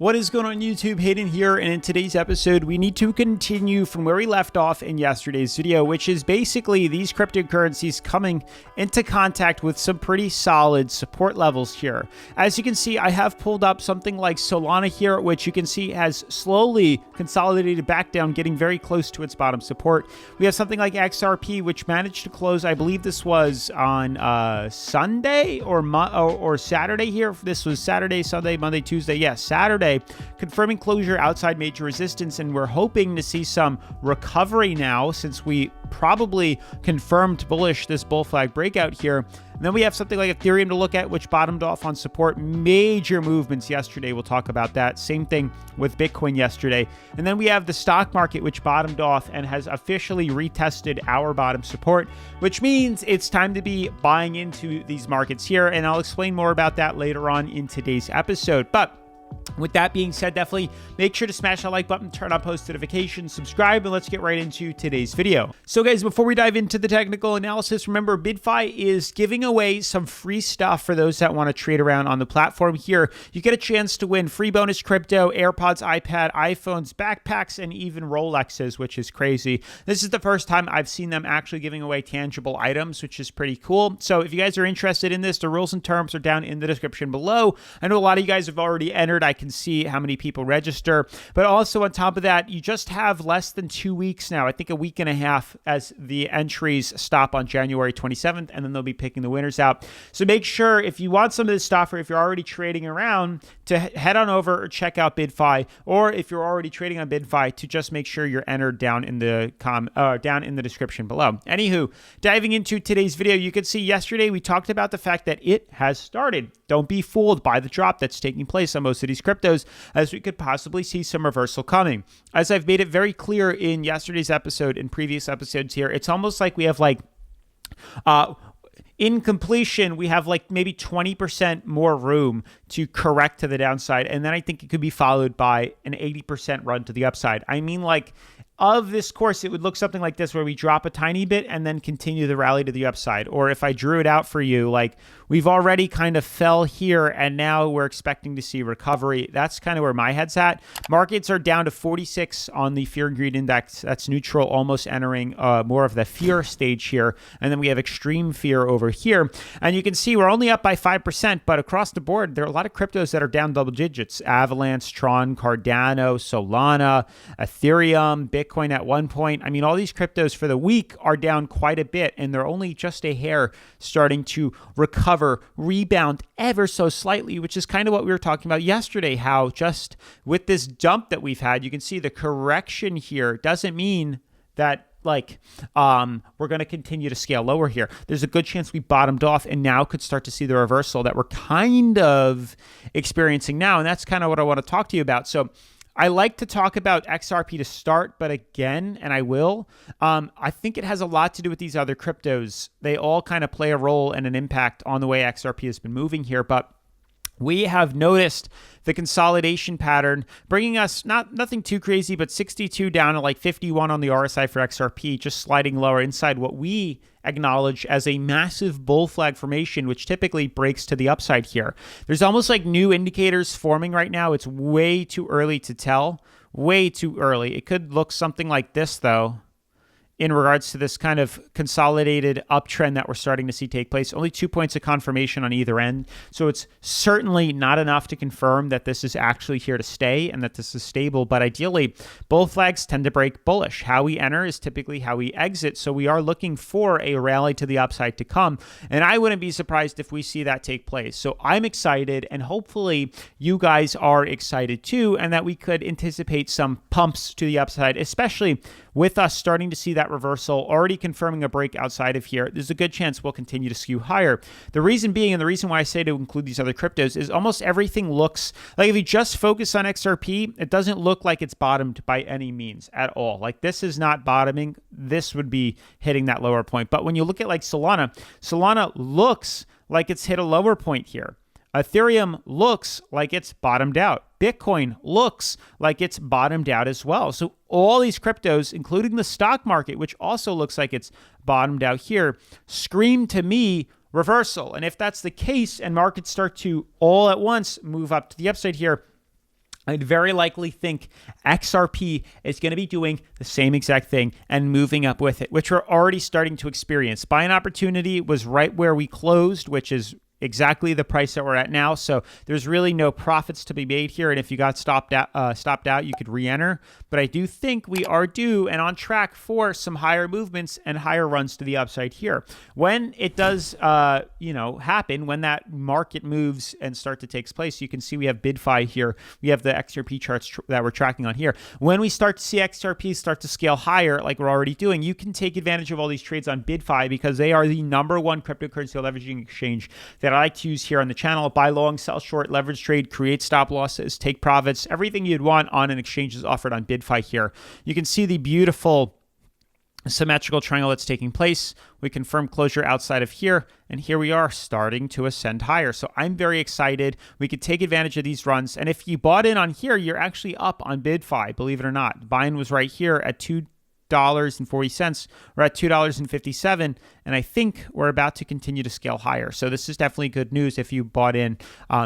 What is going on YouTube? Hayden here, and in today's episode we need to continue from where we left off in yesterday's video, which is basically these cryptocurrencies coming into contact with some pretty solid support levels here. As you can see, I have pulled up something like Solana here, which you can see has slowly consolidated back down, getting very close to its bottom support. We have something like XRP, which managed to close, I believe this was on Sunday or Saturday here. This was Saturday, Sunday, Monday, Tuesday. Yes, Saturday. Confirming closure outside major resistance, and we're hoping to see some recovery now since we probably confirmed bullish this bull flag breakout here. And then we have something like Ethereum to look at, which bottomed off on support. Major movements yesterday. We'll talk about that. Same thing with Bitcoin yesterday. And then we have the stock market, which bottomed off and has officially retested our bottom support, which means it's time to be buying into these markets here. And I'll explain more about that later on in today's episode. But with that being said, definitely make sure to smash that like button, turn on post notifications, subscribe, and let's get right into today's video. So guys, before we dive into the technical analysis, remember BYDFI is giving away some free stuff for those that want to trade around on the platform here. You get a chance to win free bonus crypto, AirPods, iPad, iPhones, backpacks, and even Rolexes, which is crazy. This is the first time I've seen them actually giving away tangible items, which is pretty cool. So if you guys are interested in this, the rules and terms are down in the description below. I know a lot of you guys have already entered. I can see how many people register, but also on top of that, you just have less than 2 weeks now, I think a week and a half, as the entries stop on January 27th, and then they'll be picking the winners out. So make sure, if you want some of this stuff, or if you're already trading around, to head on over or check out BYDFI, or if you're already trading on BYDFI, to just make sure you're entered down in the description below. Anywho, diving into today's video, you can see yesterday we talked about the fact that it has started. Don't be fooled by the drop that's taking place on most of these cryptos, as we could possibly see some reversal coming. As I've made it very clear in yesterday's episode and previous episodes here, it's almost like we have in completion, we have like maybe 20% more room to correct to the downside. And then I think it could be followed by an 80% run to the upside. I mean, like, of this course, it would look something like this, where we drop a tiny bit and then continue the rally to the upside. Or if I drew it out for you, like, we've already kind of fell here and now we're expecting to see recovery. That's kind of where my head's at. Markets are down to 46 on the fear and greed index. That's neutral, almost entering more of the fear stage here. And then we have extreme fear over here. And you can see we're only up by 5%, but across the board, there are a lot of cryptos that are down double digits. Avalanche, Tron, Cardano, Solana, Ethereum, Bitcoin at one point. I mean, all these cryptos for the week are down quite a bit, and they're only just a hair starting to recover, rebound ever so slightly, which is kind of what we were talking about yesterday, how just with this dump that we've had, you can see the correction here doesn't mean that we're going to continue to scale lower here. There's a good chance we bottomed off and now could start to see the reversal that we're kind of experiencing now. And that's kind of what I want to talk to you about. So I like to talk about XRP to start, but again, and I will, I think it has a lot to do with these other cryptos. They all kind of play a role and an impact on the way XRP has been moving here, but we have noticed the consolidation pattern bringing us nothing too crazy, but 62 down to like 51 on the RSI for XRP, just sliding lower inside what we acknowledge as a massive bull flag formation, which typically breaks to the upside here. There's almost like new indicators forming right now. It's way too early to tell. Way too early. It could look something like this, though, in regards to this kind of consolidated uptrend that we're starting to see take place. Only 2 points of confirmation on either end. So it's certainly not enough to confirm that this is actually here to stay and that this is stable. But ideally, bull flags tend to break bullish. How we enter is typically how we exit. So we are looking for a rally to the upside to come. And I wouldn't be surprised if we see that take place. So I'm excited, and hopefully you guys are excited too, and that we could anticipate some pumps to the upside, especially with us starting to see that reversal, already confirming a break outside of here. There's a good chance we'll continue to skew higher. The reason being, and the reason why I say to include these other cryptos, is almost everything looks like, if you just focus on XRP, it doesn't look like it's bottomed by any means at all. Like, this is not bottoming. This would be hitting that lower point. But when you look at like Solana looks like it's hit a lower point here. Ethereum looks like it's bottomed out. Bitcoin looks like it's bottomed out as well. So all these cryptos, including the stock market, which also looks like it's bottomed out here, scream to me reversal. And if that's the case and markets start to all at once move up to the upside here, I'd very likely think XRP is going to be doing the same exact thing and moving up with it, which we're already starting to experience. Buying opportunity was right where we closed, which is exactly the price that we're at now. So there's really no profits to be made here. And if you got stopped out, you could re-enter. But I do think we are due and on track for some higher movements and higher runs to the upside here. When it does, happen, when that market moves and start to take place, you can see we have BYDFI here. We have the XRP charts that we're tracking on here. When we start to see XRP start to scale higher, like we're already doing, you can take advantage of all these trades on BYDFI because they are the #1 cryptocurrency leveraging exchange that I like to use here on the channel. Buy long, sell short, leverage trade, create stop losses, take profits. Everything you'd want on an exchange is offered on BYDFI here. You can see the beautiful symmetrical triangle that's taking place. We confirm closure outside of here, and here we are starting to ascend higher. So I'm very excited. We could take advantage of these runs. And if you bought in on here, you're actually up on BYDFI, believe it or not. Buying was right here at $2.40. We're at $2.57, and I think we're about to continue to scale higher. So this is definitely good news if you bought in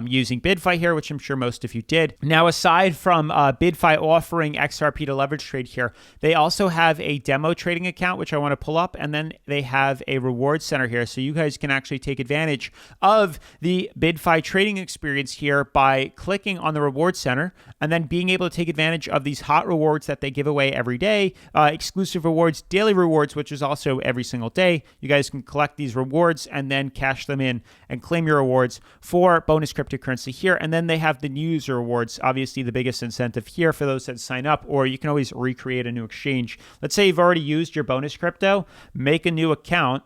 using BYDFI here, which I'm sure most of you did. Now, aside from BYDFI offering XRP to leverage trade here, they also have a demo trading account, which I want to pull up, and then they have a reward center here. So you guys can actually take advantage of the BYDFI trading experience here by clicking on the reward center and then being able to take advantage of these hot rewards that they give away every day, exclusive rewards, daily rewards, which is also every single day. You guys can collect these rewards and then cash them in and claim your rewards for bonus cryptocurrency here. And then they have the new user rewards, obviously the biggest incentive here for those that sign up, or you can always recreate a new exchange. Let's say you've already used your bonus crypto, make a new account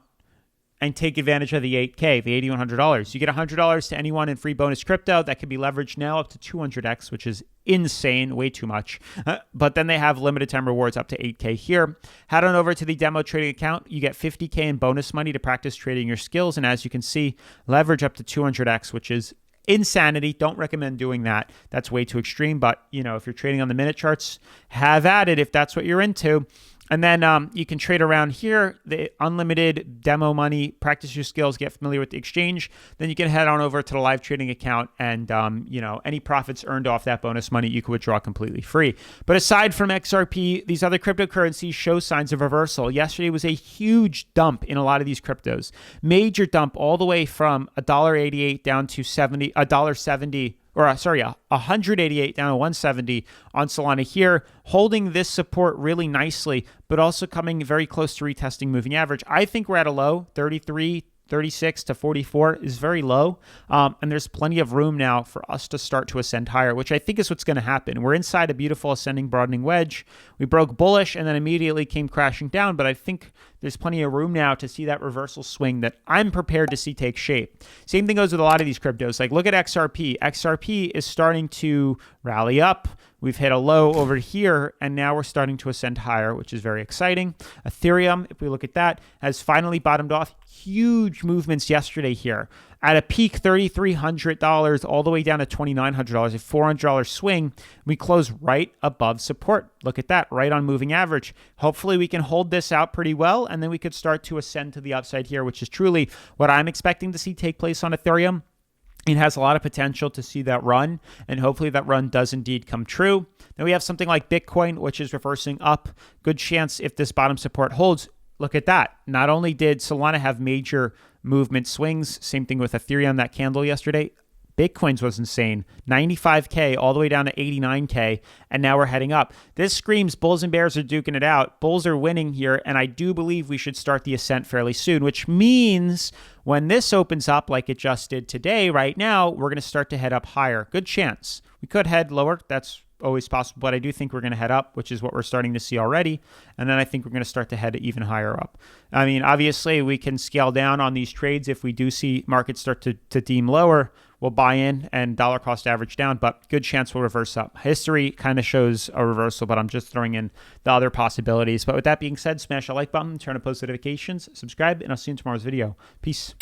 and take advantage of the 8K, the $8,100. You get $100 to anyone in free bonus crypto that can be leveraged now up to 200x, which is insane, way too much. But then they have limited time rewards up to 8K here. Head on over to the demo trading account. You get 50K in bonus money to practice trading your skills. And as you can see, leverage up to 200x, which is insanity. Don't recommend doing that. That's way too extreme. But, if you're trading on the minute charts, have at it if that's what you're into. And then you can trade around here, the unlimited demo money, practice your skills, get familiar with the exchange. Then you can head on over to the live trading account and, any profits earned off that bonus money, you can withdraw completely free. But aside from XRP, these other cryptocurrencies show signs of reversal. Yesterday was a huge dump in a lot of these cryptos. Major dump all the way from $1.88 down to $1.70. $188 down to 170 on Solana here, holding this support really nicely, but also coming very close to retesting moving average. I think we're at a low, 33, 36 to 44 is very low. And there's plenty of room now for us to start to ascend higher, which I think is what's going to happen. We're inside a beautiful ascending broadening wedge. We broke bullish and then immediately came crashing down, but I think there's plenty of room now to see that reversal swing that I'm prepared to see take shape. Same thing goes with a lot of these cryptos. Like look at XRP. XRP is starting to rally up. We've hit a low over here, and now we're starting to ascend higher, which is very exciting. Ethereum, if we look at that, has finally bottomed off. Huge movements yesterday here. At a peak, $3,300 all the way down to $2,900, a $400 swing. We close right above support. Look at that, right on moving average. Hopefully we can hold this out pretty well, and then we could start to ascend to the upside here, which is truly what I'm expecting to see take place on Ethereum. It has a lot of potential to see that run, and hopefully that run does indeed come true. Then we have something like Bitcoin, which is reversing up. Good chance if this bottom support holds. Look at that. Not only did Solana have major movement swings, same thing with Ethereum, that candle yesterday. Bitcoin's was insane. 95K all the way down to 89K, and now we're heading up. This screams bulls and bears are duking it out. Bulls are winning here, and I do believe we should start the ascent fairly soon, which means when this opens up like it just did today, right now, we're going to start to head up higher. Good chance. We could head lower. That's always possible, but I do think we're going to head up, which is what we're starting to see already. And then I think we're going to start to head even higher up. I mean, obviously, we can scale down on these trades if we do see markets start to deem lower. We'll buy in and dollar cost average down, but good chance we'll reverse up. History kind of shows a reversal, but I'm just throwing in the other possibilities. But with that being said, smash the like button, turn on post notifications, subscribe, and I'll see you in tomorrow's video. Peace.